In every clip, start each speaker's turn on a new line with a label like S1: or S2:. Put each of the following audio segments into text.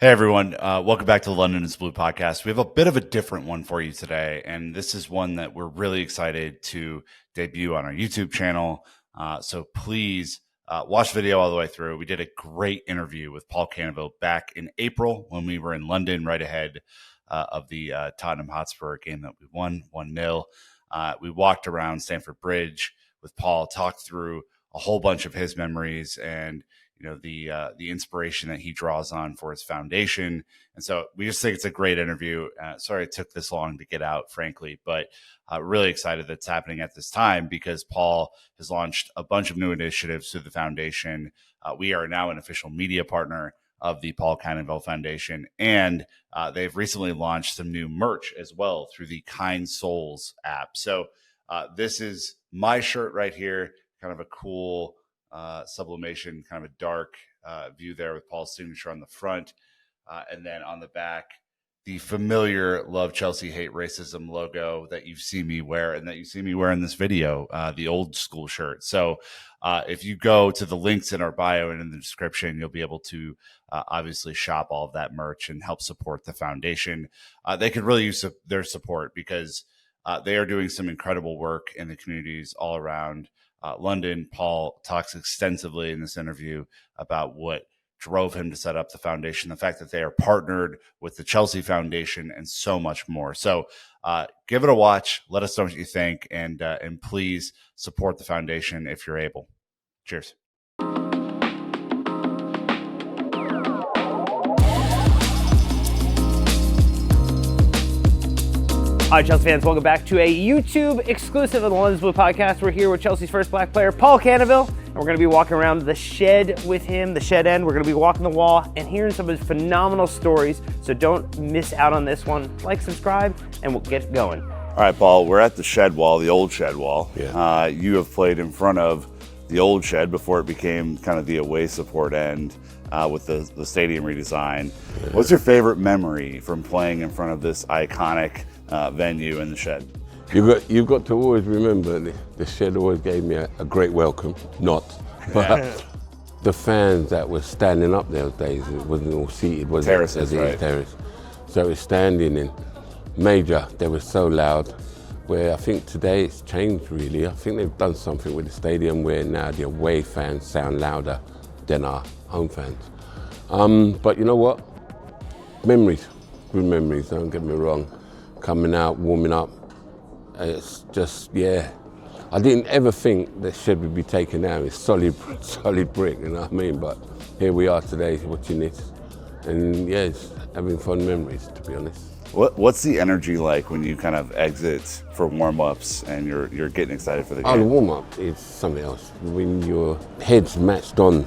S1: Hey everyone, welcome back to the London is Blue podcast. We have a bit of a different one for you today, and this is one that we're really excited to debut on our YouTube channel. So please watch the video all the way through. We did a great interview with Paul Canoville back in April when we were in London right ahead of the Tottenham Hotspur game that we won 1-0. We walked around Stamford Bridge with Paul, talked through a whole bunch of his memories and the inspiration that he draws on for his foundation. And so we just think it's a great interview. Sorry it took this long to get out, frankly, but really excited that's happening at this time because Paul has launched a bunch of new initiatives through the foundation. We are now an official media partner of the Paul Canoville Foundation, and they've recently launched some new merch as well through the Kind Souls app. So this is my shirt right here, kind of a cool sublimation, kind of a dark view there with Paul's signature on the front. And then on the back, the familiar Love Chelsea Hate Racism logo that you've seen me wear and that you see me wear in this video, the old school shirt. So if you go to the links in our bio and in the description, you'll be able to obviously shop all of that merch and help support the foundation. They could really use their support because they are doing some incredible work in the communities all around London. Paul talks extensively in this interview about what drove him to set up the foundation, the fact that they are partnered with the Chelsea Foundation, and so much more. So give it a watch. Let us know what you think, and please support the foundation if you're able. Cheers.
S2: Hi, Chelsea fans. Welcome back to a YouTube exclusive of the London is Blue podcast. We're here with Chelsea's first black player, Paul Canoville, and we're going to be walking around the shed with him, the shed end. We're going to be walking the wall and hearing some of his phenomenal stories, so don't miss out on this one. Like, subscribe, and we'll get going.
S1: All right, Paul, we're at the shed wall, the old shed wall.
S3: Yeah.
S1: You have played in front of the old shed before it became kind of the away support end with the stadium redesign. Yeah. What's your favorite memory from playing in front of this iconic venue in the shed?
S3: You've got to always remember the shed always gave me a great welcome. But the fans that were standing up those days, it wasn't all seated, was
S1: terraces,
S3: it?
S1: Right?
S3: Terrace. So it was standing in major. They were so loud. Where I think today it's changed really. I think they've done something with the stadium where now the away fans sound louder than our home fans. But you know what? Memories, good memories. Don't get me wrong. Coming out, warming up, it's just, yeah. I didn't ever think the shed would be taken down. It's solid brick, you know what I mean? But here we are today watching it, and yeah, it's having fun memories, to be honest.
S1: What's the energy like when you kind of exit for warm-ups and you're getting excited for the game?
S3: Oh, the warm-up is something else. When your head's matched on,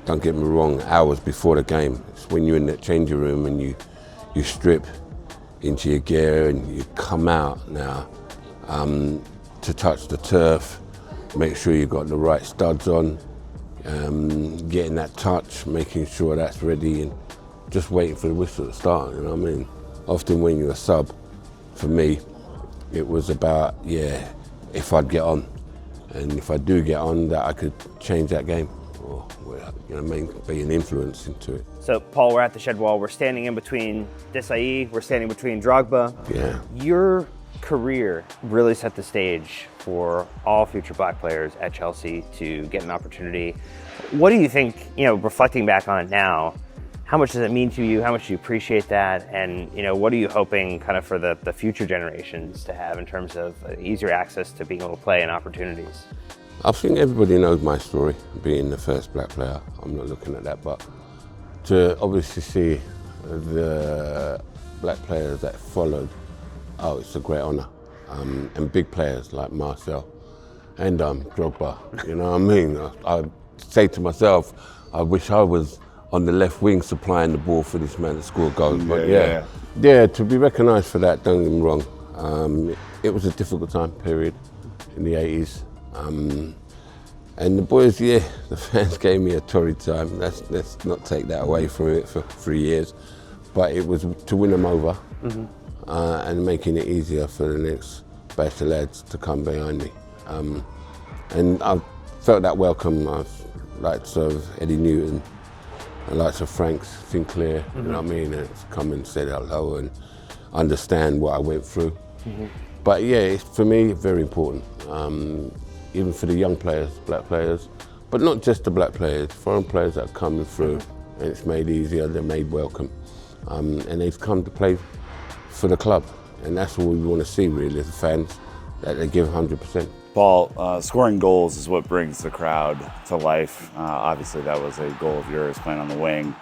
S3: don't get me wrong, hours before the game. It's when you're in that changing room and you strip into your gear and you come out now to touch the turf, make sure you've got the right studs on, getting that touch, making sure that's ready, and just waiting for the whistle to start, you know what I mean? Often when you're a sub, for me, it was about, if I'd get on. And if I do get on, that I could change that game or, you know, be an influence into it.
S2: So, Paul, we're at the shed wall. We're standing in between Desai. We're standing between Drogba.
S3: Yeah.
S2: Your career really set the stage for all future black players at Chelsea to get an opportunity. What do you think, reflecting back on it now, how much does it mean to you? How much do you appreciate that? And, what are you hoping kind of for the future generations to have in terms of easier access to being able to play and opportunities?
S3: I think everybody knows my story, being the first black player. I'm not looking at that, but to obviously see the black players that followed, it's a great honour. And big players like Marcel and Drogba, you know what I mean? I say to myself, I wish I was on the left wing supplying the ball for this man to score goals. But yeah, to be recognised for that, don't get me wrong. It was a difficult time period in the 80s. And the boys, the fans gave me a torrid time. Let's not take that away from it for 3 years. But it was to win them over and making it easier for the next batch of lads to come behind me. And I felt that welcome. I've liked sort of Eddie Newton, the likes of Frank Sinclair, you know what I mean, and come and say hello and understand what I went through. But yeah, it's, for me, very important, even for the young players, black players, but not just the black players, foreign players that are coming through, and it's made easier, they're made welcome, and they've come to play for the club, and that's what we want to see really as fans, that they give 100%.
S1: Paul, scoring goals is what brings the crowd to life. Obviously, that was a goal of yours playing on the wing.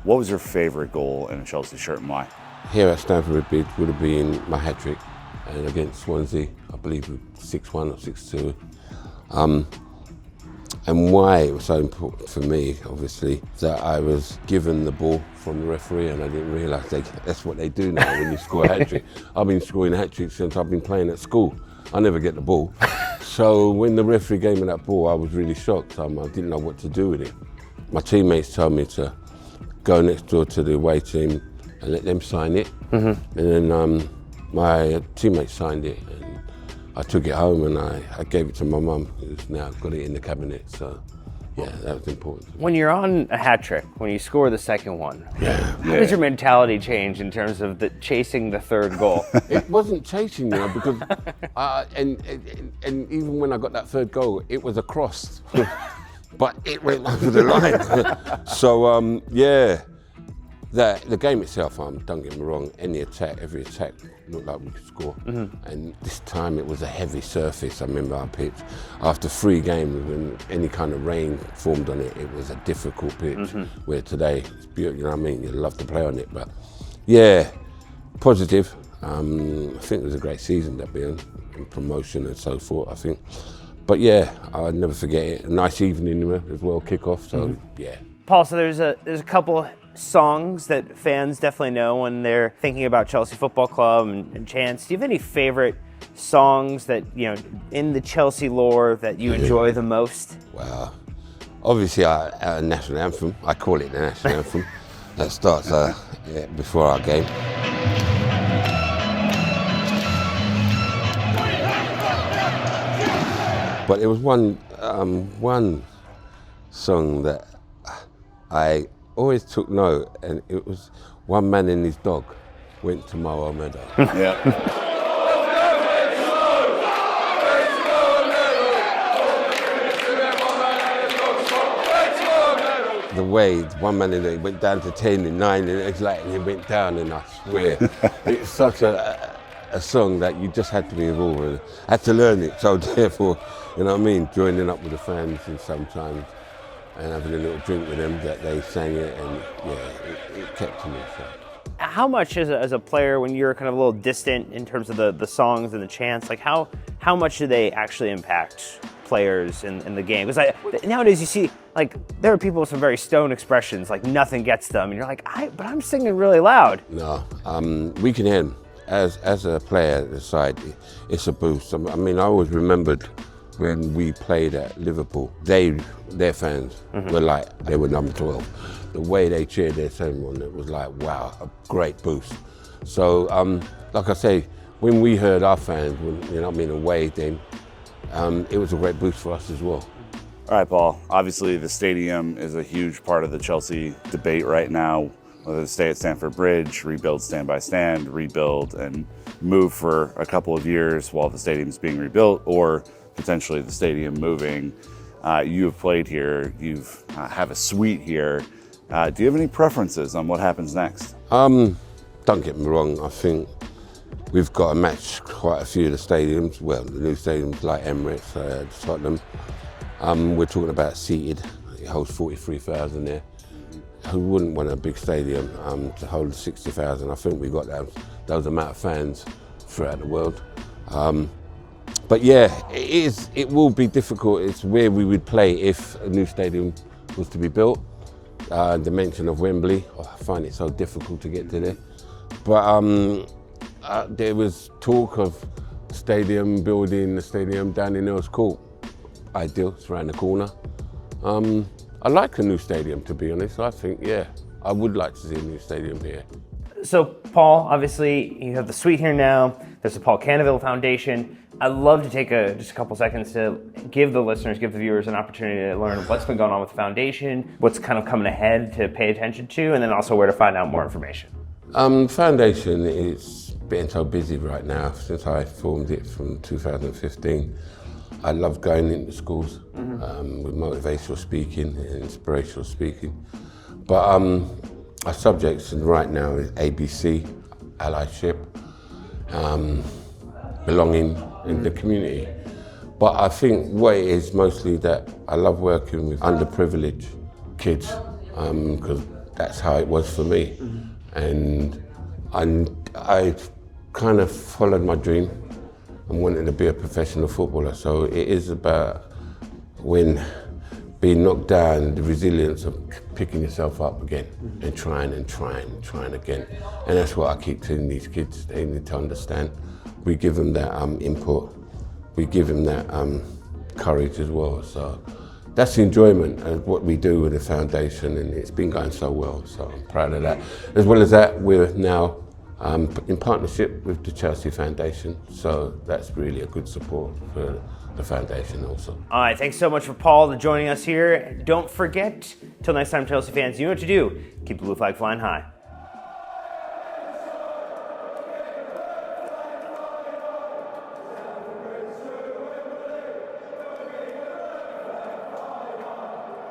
S1: What was your favorite goal in a Chelsea shirt and why?
S3: Here at Stamford Bridge would have been my hat-trick, and against Swansea, I believe 6-1 or 6-2. And why it was so important for me, obviously, that I was given the ball from the referee and I didn't realise that's what they do now when you score a hat-trick. I've been scoring hat-tricks since I've been playing at school. I never get the ball. So when the referee gave me that ball, I was really shocked. I didn't know what to do with it. My teammates told me to go next door to the away team and let them sign it. And then my teammates signed it. And I took it home and I gave it to my mum, who's now got it in the cabinet. So yeah, that was important.
S2: When you're on a hat trick, when you score the second one,
S3: Yeah.
S2: how does your mentality change in terms of chasing the third goal?
S3: It wasn't chasing, because and even when I got that third goal, it was a cross, but it went over the line. So yeah, the game itself, don't get me wrong, every attack looked like we could score. And this time it was a heavy surface. I remember our pitch, after 3 games, when any kind of rain formed on it, it was a difficult pitch. Where today, it's beautiful, you know what I mean? You love to play on it, but yeah, positive. I think it was a great season that being in promotion and so forth, I think. But yeah, I'll never forget it. A nice evening as well, kick-off, so yeah.
S2: Paul, so there's a couple songs that fans definitely know when they're thinking about Chelsea Football Club and chants. Do you have any favorite songs that, in the Chelsea lore that you enjoy the most?
S3: Well, obviously our national anthem, I call it the national anthem, that starts before our game. But there was one song that I always took note, and it was One Man and His Dog Went to Moa Meadow.
S1: Yeah.
S3: The way One Man and it went down to 10 and 9, and it's like it went down, and I swear, it's such a song that you just had to be involved with. I had to learn it, so therefore, you know what I mean, joining up with the fans and sometimes and having a little drink with them, that they sang it, and yeah, it kept to me. So.
S2: How much as a player, when you're kind of a little distant in terms of the songs and the chants, like how much do they actually impact players in the game? Because nowadays you see, like, there are people with some very stone expressions, like nothing gets them, and you're like, but I'm singing really loud.
S3: No, we can hear them. As a player at the side, it's a boost. I mean, I always remembered when we played at Liverpool, their fans were like, they were number 12. The way they cheered their team on, it was like, wow, a great boost. So, like I say, when we heard our fans, away then, it was a great boost for us as well.
S1: All right, Paul, obviously the stadium is a huge part of the Chelsea debate right now, whether to stay at Stamford Bridge, rebuild stand by stand, rebuild and move for a couple of years while the stadium's being rebuilt, or potentially the stadium moving. You have played here, you have a suite here. Do you have any preferences on what happens next?
S3: Don't get me wrong, I think we've got to match quite a few of the stadiums, well, the new stadiums like Emirates, Tottenham. We're talking about seated, it holds 43,000 there. Who wouldn't want a big stadium to hold 60,000? I think we've got those amount of fans throughout the world. But yeah, it will be difficult. It's where we would play if a new stadium was to be built. The mention of Wembley, I find it so difficult to get to there. But there was talk of building the stadium down in Earls Court. Ideal, it's around the corner. I like a new stadium, to be honest. I think, yeah, I would like to see a new stadium here.
S2: So Paul, obviously you have the suite here now. There's the Paul Canoville Foundation. I'd love to take just a couple seconds to give the listeners, give the viewers an opportunity to learn what's been going on with the foundation, what's kind of coming ahead to pay attention to, and then also where to find out more information.
S3: Foundation is being so busy right now since I formed it from 2015. I love going into schools with motivational speaking and inspirational speaking. But our subjects right now is ABC, allyship, belonging in the community. But I think what it is mostly that I love working with underprivileged kids because that's how it was for me. And I kind of followed my dream and wanted to be a professional footballer. So it is about when being knocked down, the resilience of picking yourself up again and trying again. And that's what I keep telling these kids. They need to understand. We give them that input. We give them that courage as well. So that's the enjoyment of what we do with the foundation, and it's been going so well. So I'm proud of that. As well as that, we're now in partnership with the Chelsea Foundation. So that's really a good support for the foundation also.
S2: All right, thanks so much for Paul joining us here. Don't forget, till next time, Chelsea fans, you know what to do. Keep the blue flag flying high.